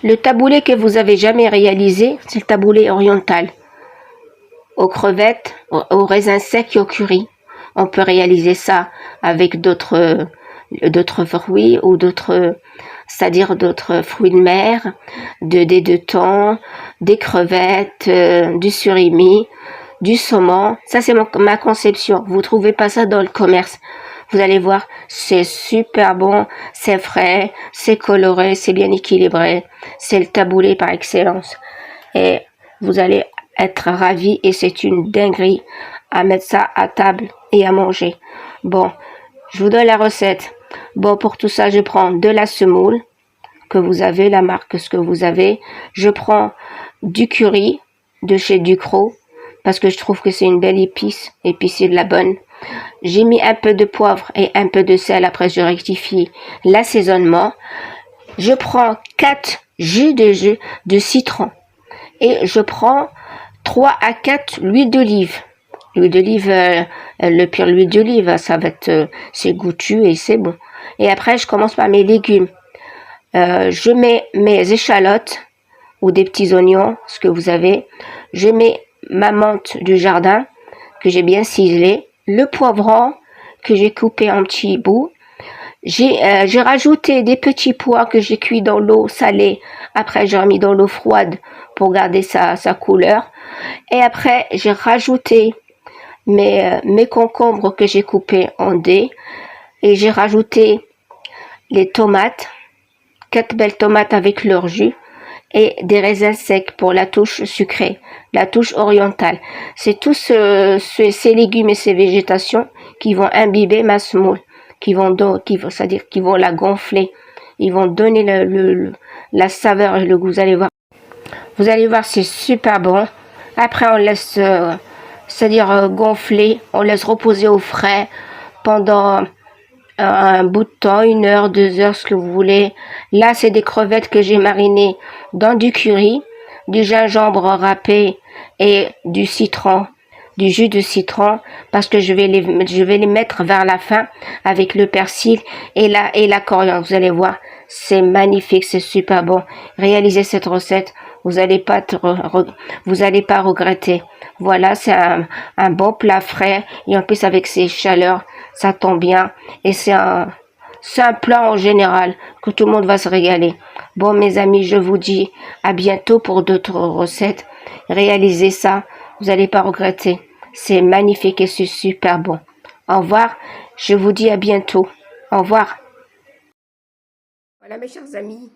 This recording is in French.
Le taboulé que vous avez jamais réalisé, c'est le taboulé oriental. Aux crevettes, aux raisins secs et au curry. On peut réaliser ça avec d'autres fruits ou c'est-à-dire d'autres fruits de mer, des deux thon, des crevettes, du surimi, du saumon. Ça, c'est ma conception. Vous trouvez pas ça dans le commerce. Vous allez voir, c'est super bon, c'est frais, c'est coloré, c'est bien équilibré. C'est le taboulé par excellence. Et vous allez être ravis et c'est une dinguerie à mettre ça à table et à manger. Bon, je vous donne la recette. Bon, pour tout ça, je prends de la semoule que vous avez, la marque ce que vous avez. Je prends du curry de chez Ducros parce que je trouve que c'est une belle épice et puis c'est de la bonne. J'ai mis un peu de poivre et un peu de sel. Après, je rectifie l'assaisonnement. Je prends 4 jus de citron et je prends 3 à 4 l'huile d'olive. L'huile d'olive, le pire l'huile d'olive, ça va être, c'est goûtu et c'est bon. Et après, je commence par mes légumes. Je mets mes échalotes ou des petits oignons, ce que vous avez. Je mets ma menthe du jardin que j'ai bien ciselée, le poivron que j'ai coupé en petits bouts. J'ai rajouté des petits pois que j'ai cuits dans l'eau salée. Après, j'ai remis dans l'eau froide pour garder sa couleur. Et après, j'ai rajouté mes concombres que j'ai coupés en dés. Et j'ai rajouté les tomates, 4 belles tomates avec leur jus. Et des raisins secs pour la touche sucrée, la touche orientale. C'est tous ces légumes et ces végétations qui vont imbiber ma semoule, c'est-à-dire qui vont la gonfler, ils vont donner la saveur et le goût. Vous allez voir, c'est super bon. Après, on laisse, c'est-à-dire gonfler, on laisse reposer au frais pendant un bout de temps, 1 heure, 2 heures, ce que vous voulez. Là, c'est des crevettes que j'ai marinées dans du curry, du gingembre râpé et du citron, du jus de citron, parce que je vais les mettre vers la fin avec le persil et la coriandre. Vous allez voir, c'est magnifique, c'est super bon. Réalisez cette recette, vous n'allez pas regretter. Voilà, c'est un bon plat frais et en plus avec ces chaleurs, ça tombe bien et c'est un plat en général que tout le monde va se régaler. Bon, mes amis, je vous dis à bientôt pour d'autres recettes. Réalisez ça, vous n'allez pas regretter. C'est magnifique et c'est super bon. Au revoir, je vous dis à bientôt. Au revoir. Voilà mes chers amis,